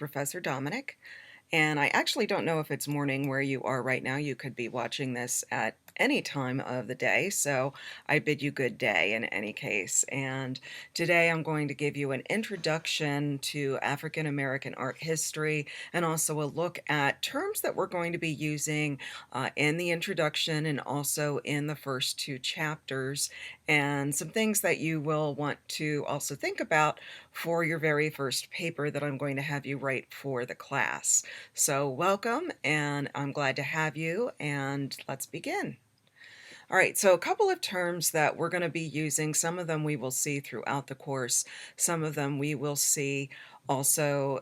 Professor Dominic, and I actually don't know if it's morning where you are right now. You could be watching this at any time of the day, so I bid you good day in any case. And today I'm going to give you an introduction to African American art history and also a look at terms that we're going to be using in the introduction and also in the first two chapters, and some things that you will want to also think about for your very first paper that I'm going to have you write for the class. So welcome, and I'm glad to have you, and let's begin. All right, so a couple of terms that we're going to be using, some of them we will see throughout the course, some of them we will see also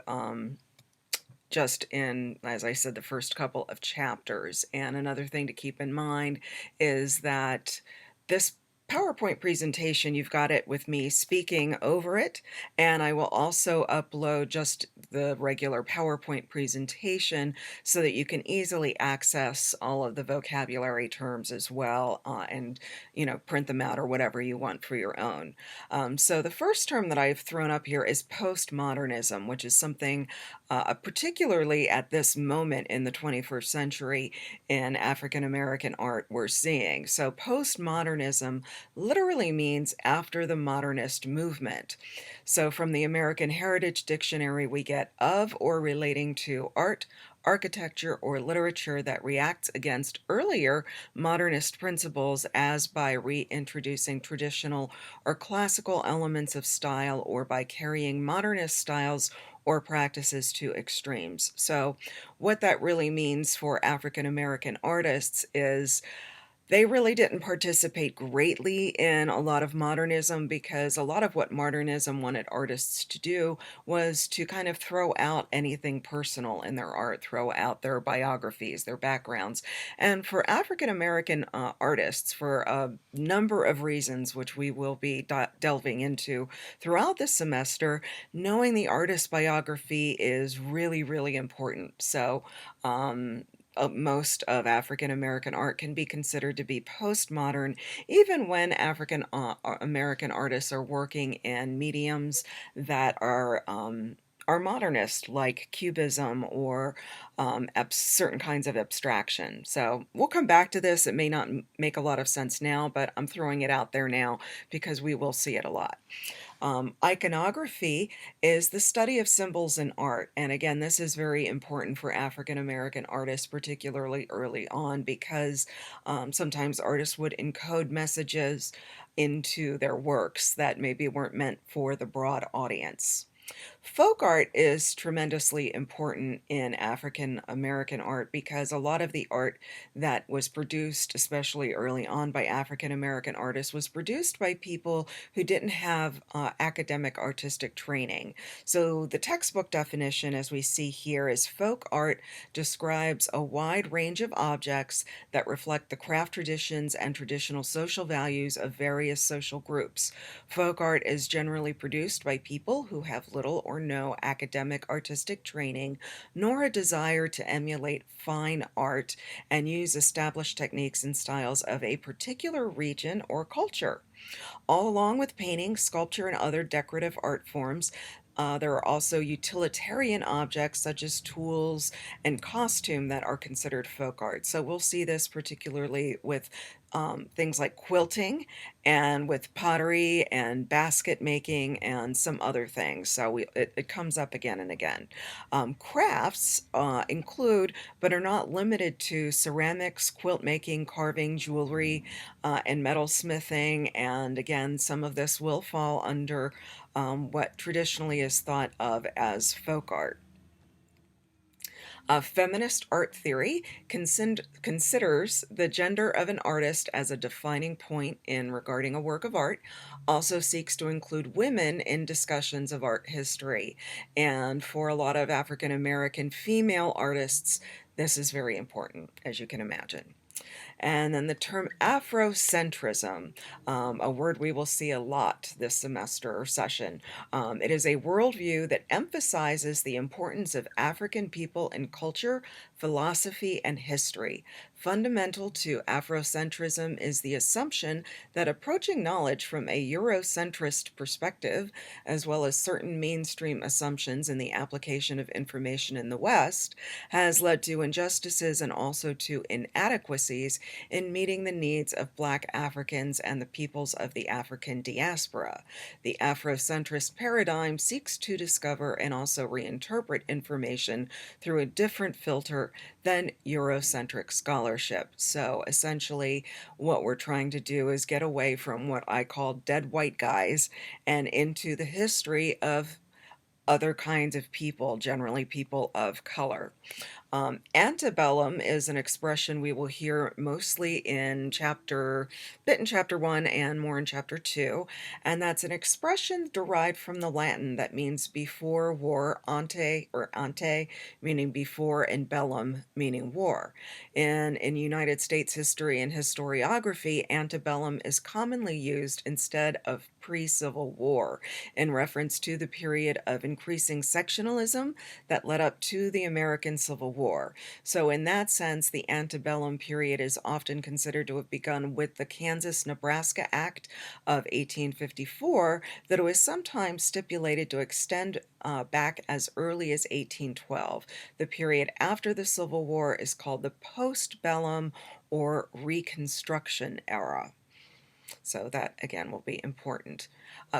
just in, as I said, the first couple of chapters. And another thing to keep in mind is that this PowerPoint presentation, you've got it with me speaking over it, and I will also upload just the regular PowerPoint presentation so that you can easily access all of the vocabulary terms as well, and print them out or whatever you want for your own. So the first term that I've thrown up here is postmodernism, which is something particularly at this moment in the 21st century in African American art we're seeing. So postmodernism literally means after the modernist movement. So from the American Heritage Dictionary, we get of or relating to art, architecture, or literature that reacts against earlier modernist principles as by reintroducing traditional or classical elements of style or by carrying modernist styles or practices to extremes. So what that really means for African American artists is they really didn't participate greatly in a lot of modernism, because a lot of what modernism wanted artists to do was to kind of throw out anything personal in their art, throw out their biographies, their backgrounds. And for African American artists, for a number of reasons, which we will be delving into throughout this semester, knowing the artist's biography is really, really important. So, most of African American art can be considered to be postmodern, even when African American artists are working in mediums that are modernist, like Cubism or certain kinds of abstraction. So we'll come back to this. It may not make a lot of sense now, but I'm throwing it out there now because we will see it a lot. Iconography is the study of symbols in art. And again, this is very important for African American artists, particularly early on, because sometimes artists would encode messages into their works that maybe weren't meant for the broad audience. Folk art is tremendously important in African American art because a lot of the art that was produced, especially early on by African American artists, was produced by people who didn't have academic artistic training. So the textbook definition, as we see here, is folk art describes a wide range of objects that reflect the craft traditions and traditional social values of various social groups. Folk art is generally produced by people who have little or no academic artistic training, nor a desire to emulate fine art and use established techniques and styles of a particular region or culture. All along with painting, sculpture, and other decorative art forms, there are also utilitarian objects such as tools and costume that are considered folk art. So we'll see this particularly with things like quilting and with pottery and basket making and some other things. So it comes up again and again. Crafts include, but are not limited to, ceramics, quilt making, carving, jewelry, and metalsmithing. And again, some of this will fall under what traditionally is thought of as folk art. Feminist art theory considers the gender of an artist as a defining point in regarding a work of art, also seeks to include women in discussions of art history. And for a lot of African American female artists, this is very important, as you can imagine. And then the term Afrocentrism, a word we will see a lot this semester or session. It is a worldview that emphasizes the importance of African people in culture, philosophy, and history. Fundamental to Afrocentrism is the assumption that approaching knowledge from a Eurocentrist perspective, as well as certain mainstream assumptions in the application of information in the West, has led to injustices and also to inadequacies in meeting the needs of Black Africans and the peoples of the African diaspora. The Afrocentrist paradigm seeks to discover and also reinterpret information through a different filter than Eurocentric scholarship. So essentially, what we're trying to do is get away from what I call dead white guys and into the history of other kinds of people, generally people of color. Antebellum is an expression we will hear mostly bit in chapter 1 and more in chapter 2, and that's an expression derived from the Latin that means before war, ante, meaning before, and bellum, meaning war. And in United States history and historiography, antebellum is commonly used instead of pre-Civil War in reference to the period of increasing sectionalism that led up to the American Civil War. So in that sense, the antebellum period is often considered to have begun with the Kansas-Nebraska Act of 1854, that it was sometimes stipulated to extend back as early as 1812. The period after the Civil War is called the postbellum or Reconstruction era. So that, again, will be important.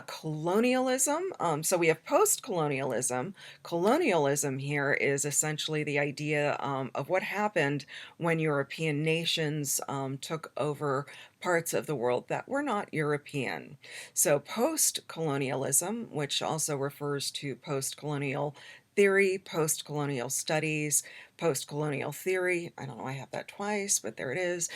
Colonialism. So we have post-colonialism. Colonialism here is essentially the idea of what happened when European nations took over parts of the world that were not European. So post-colonialism, which also refers to post-colonial theory, post-colonial studies, post-colonial theory, I don't know, I have that twice, but there it is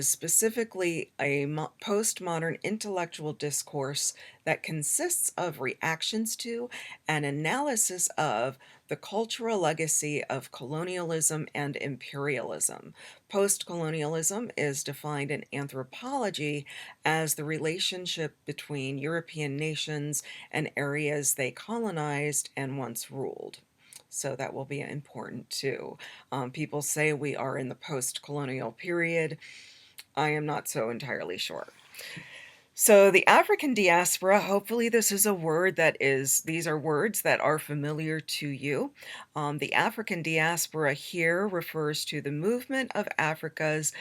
specifically a postmodern intellectual discourse that consists of reactions to and analysis of the cultural legacy of colonialism and imperialism. Post-colonialism is defined in anthropology as the relationship between European nations and areas they colonized and once ruled. So that will be important too. People say we are in the post-colonial period. I am not so entirely sure. So the African diaspora, hopefully this is a word these are words that are familiar to you. The African diaspora here refers to the movement of Africans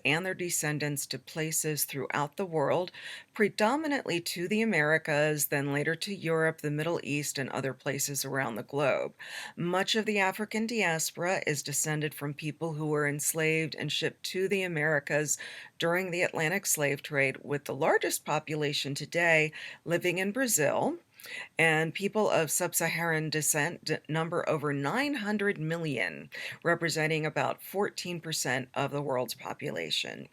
and their descendants to places throughout the world, predominantly to the Americas, then later to Europe, the Middle East, and other places around the globe. Much of the African diaspora is descended from people who were enslaved and shipped to the Americas during the Atlantic slave trade, with the largest population today living in Brazil, and people of sub-Saharan descent number over 900 million, representing about 14% of the world's population.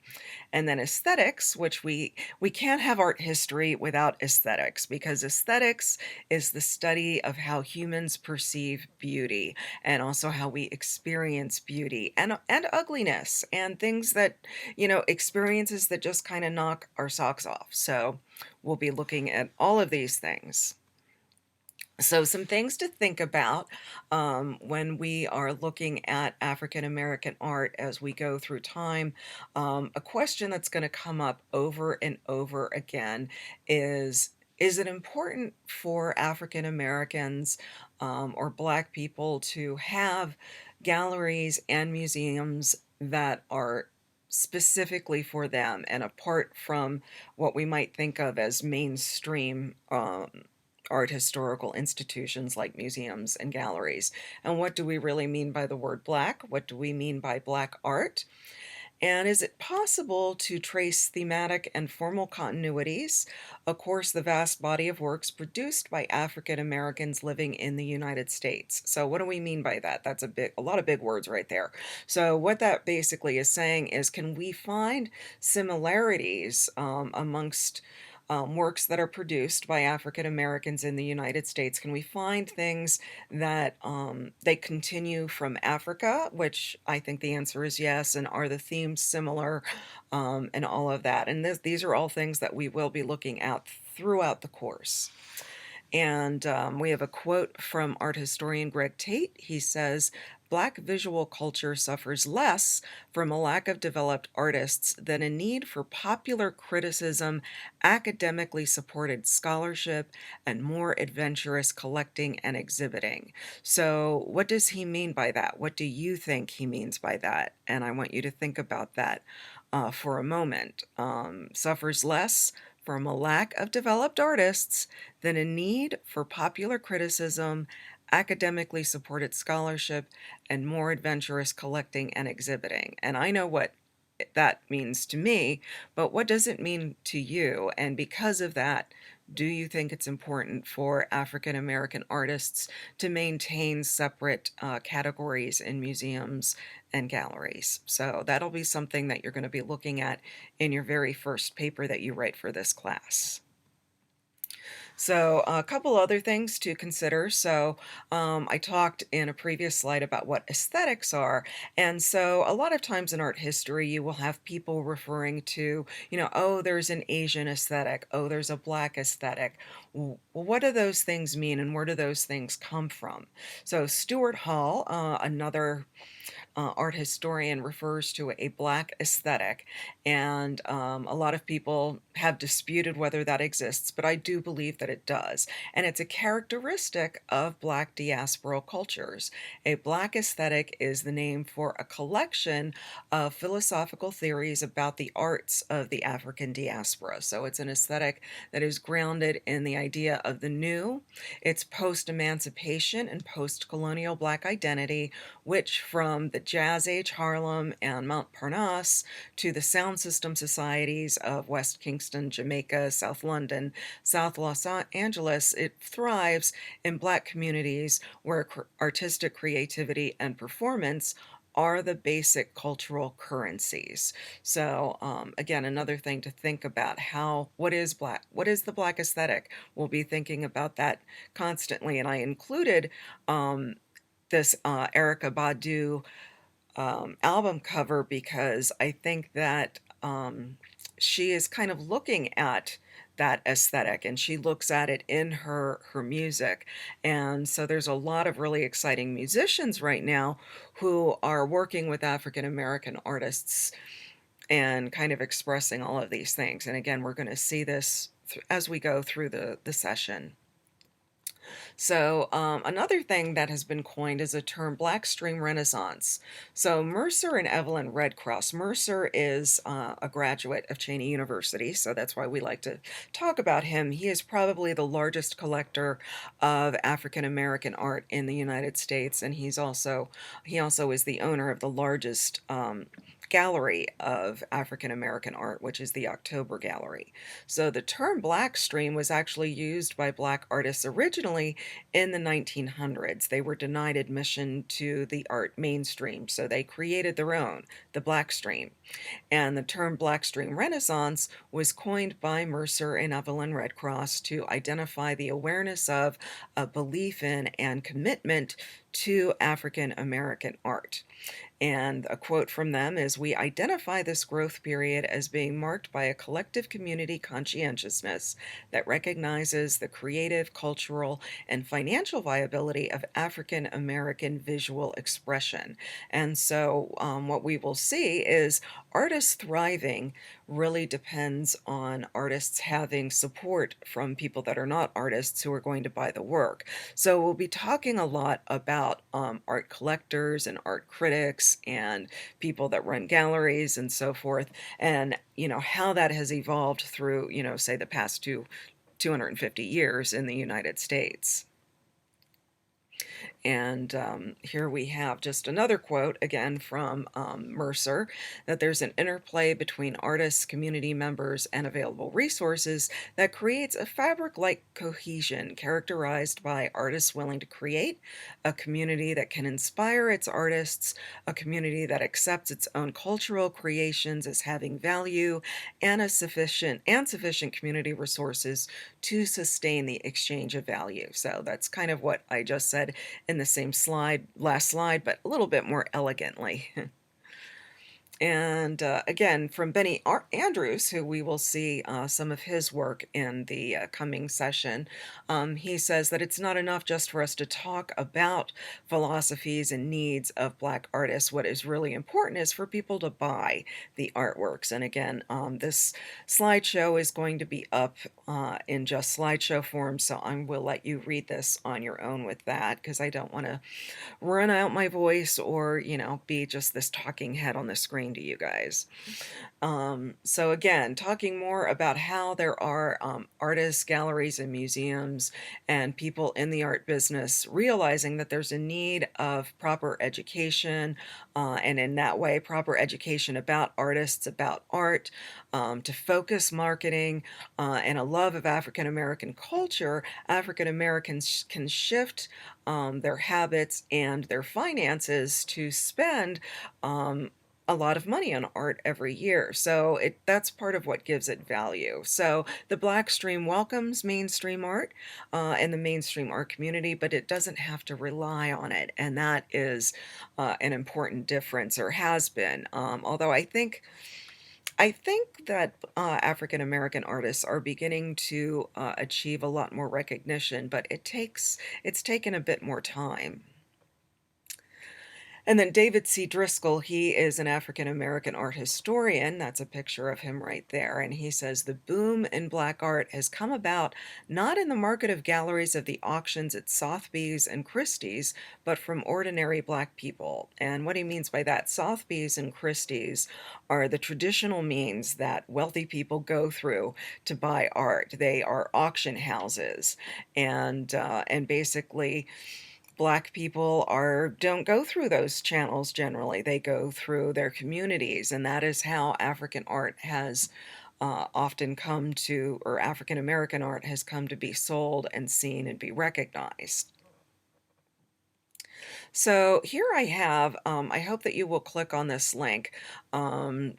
And then aesthetics, which we can't have art history without aesthetics, because aesthetics is the study of how humans perceive beauty and also how we experience beauty and ugliness and things that, experiences that just kind of knock our socks off. So we'll be looking at all of these things. So some things to think about when we are looking at African American art as we go through time. A question that's going to come up over and over again is it important for African Americans or Black people to have galleries and museums that are specifically for them and apart from what we might think of as mainstream art historical institutions like museums and galleries? And what do we really mean by the word Black? What do we mean by Black art? And is it possible to trace thematic and formal continuities? Of course, the vast body of works produced by African Americans living in the United States. So what do we mean by that? That's a lot of big words right there. So what that basically is saying is, can we find similarities amongst works that are produced by African Americans in the United States? Can we find things that they continue from Africa, which I think the answer is yes, and are the themes similar, and all of that? And these are all things that we will be looking at throughout the course. And we have a quote from art historian Greg Tate. He says, Black visual culture suffers less from a lack of developed artists than a need for popular criticism, academically supported scholarship, and more adventurous collecting and exhibiting. So, what does he mean by that? What do you think he means by that? And I want you to think about that for a moment. Suffers less from a lack of developed artists than a need for popular criticism, academically supported scholarship, and more adventurous collecting and exhibiting. And I know what that means to me, but what does it mean to you? And because of that, do you think it's important for African American artists to maintain separate categories in museums and galleries? So that'll be something that you're going to be looking at in your very first paper that you write for this class. So a couple other things to consider. So I talked in a previous slide about what aesthetics are. And so a lot of times in art history, you will have people referring to, oh, there's an Asian aesthetic. Oh, there's a Black aesthetic. Well, what do those things mean and where do those things come from? So Stuart Hall, another art historian, refers to a Black aesthetic, and a lot of people have disputed whether that exists, but I do believe that it does. And it's a characteristic of Black diasporal cultures. A Black aesthetic is the name for a collection of philosophical theories about the arts of the African diaspora. So it's an aesthetic that is grounded in the idea of the new. It's post-emancipation and post-colonial Black identity, which from the Jazz Age Harlem and Montparnasse to the sound system societies of West Kingston, Jamaica, South London, South Los Angeles, it thrives in Black communities where artistic creativity and performance are the basic cultural currencies. So again, another thing to think about, what is Black? What is the Black aesthetic? We'll be thinking about that constantly. And I included this Erykah Badu album cover because I think that she is kind of looking at that aesthetic and she looks at it in her music. And so there's a lot of really exciting musicians right now who are working with African American artists and kind of expressing all of these things. And again, we're going to see this as we go through the session. So another thing that has been coined is a term, Blackstream Renaissance. So Mercer and Evelyn Redcross. Mercer is a graduate of Cheyney University, so that's why we like to talk about him. He is probably the largest collector of African American art in the United States, and he also is the owner of the largest gallery of African American art, which is the October Gallery. So the term Blackstream was actually used by Black artists originally in the 1900s. They were denied admission to the art mainstream, so they created their own, the Blackstream. And the term Blackstream Renaissance was coined by Mercer and Evelyn Redcross to identify the awareness of, a belief in, and commitment to African American art. And a quote from them is, "We identify this growth period as being marked by a collective community conscientiousness that recognizes the creative, cultural, and financial viability of African American visual expression." And so what we will see is artists thriving really depends on artists having support from people that are not artists who are going to buy the work. So we'll be talking a lot about art collectors and art critics and people that run galleries and so forth, and how that has evolved through say the past 250 years in the United States. And here we have just another quote, again from Mercer, that there's an interplay between artists, community members, and available resources that creates a fabric-like cohesion characterized by artists willing to create, a community that can inspire its artists, a community that accepts its own cultural creations as having value, and sufficient community resources to sustain the exchange of value. So that's kind of what I just said in the same slide, last slide, but a little bit more elegantly. And again, from Benny Andrews, who we will see some of his work in the coming session, he says that it's not enough just for us to talk about philosophies and needs of Black artists. What is really important is for people to buy the artworks. And again, this slideshow is going to be up in just slideshow form, so I will let you read this on your own with that, because I don't want to run out my voice or, be just this talking head on the screen to you guys. So again, talking more about how there are artists, galleries, and museums, and people in the art business realizing that there's a need of proper education, and in that way, proper education about artists, about art, to focus marketing, and a love of African American culture. African Americans can shift their habits and their finances to spend a lot of money on art every year. So that's part of what gives it value. So the Black Stream welcomes mainstream art and the mainstream art community, but it doesn't have to rely on it. And that is an important difference, or has been. Although I think that African American artists are beginning to achieve a lot more recognition, but it's taken a bit more time. And then David C. Driscoll, he is an African American art historian. That's a picture of him right there. And he says the boom in Black art has come about not in the market of galleries of the auctions at Sotheby's and Christie's, but from ordinary Black people. And what he means by that, Sotheby's and Christie's are the traditional means that wealthy people go through to buy art. They are auction houses, and basically Black people don't go through those channels generally. They go through their communities, and that is how African art has often come to, or African American art has come to be sold and seen and be recognized. So here I have, I hope that you will click on this link,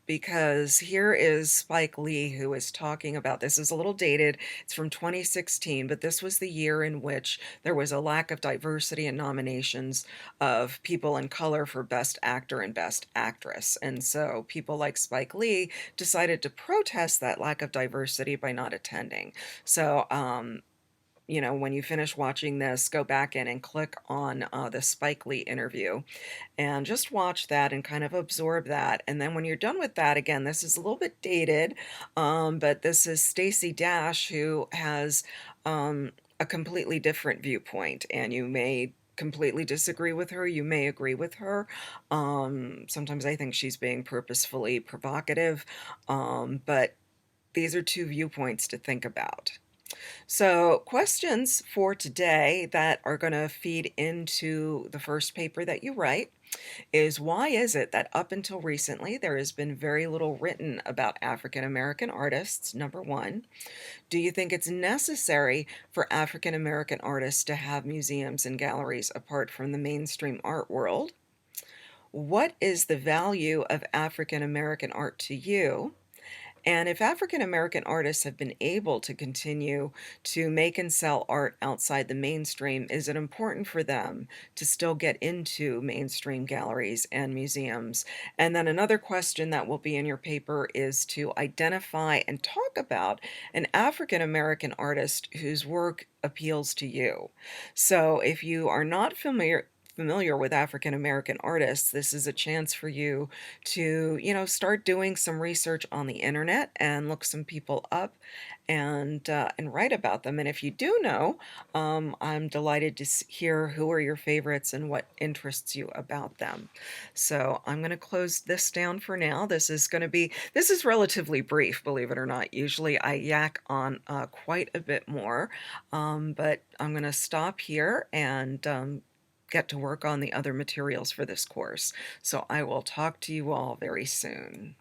because here is Spike Lee, who is talking about, this is a little dated, it's from 2016, but this was the year in which there was a lack of diversity in nominations of people in color for Best Actor and Best Actress. And so people like Spike Lee decided to protest that lack of diversity by not attending. So, when you finish watching this, go back in and click on the Spike Lee interview and just watch that and kind of absorb that. And then when you're done with that, again, this is a little bit dated, but this is Stacey Dash, who has a completely different viewpoint, and you may completely disagree with her, you may agree with her. Sometimes I think she's being purposefully provocative, but these are two viewpoints to think about. So, questions for today that are going to feed into the first paper that you write is, why is it that up until recently there has been very little written about African American artists? Number one. Do you think it's necessary for African American artists to have museums and galleries apart from the mainstream art world? What is the value of African American art to you? And if African American artists have been able to continue to make and sell art outside the mainstream, is it important for them to still get into mainstream galleries and museums? And then another question that will be in your paper is to identify and talk about an African American artist whose work appeals to you. So if you are not familiar with African American artists, this is a chance for you to, start doing some research on the internet and look some people up and write about them. And if you do know, I'm delighted to hear who are your favorites and what interests you about them. So I'm going to close this down for now. This is relatively brief, believe it or not. Usually I yak on quite a bit more, but I'm going to stop here and get to work on the other materials for this course. So I will talk to you all very soon.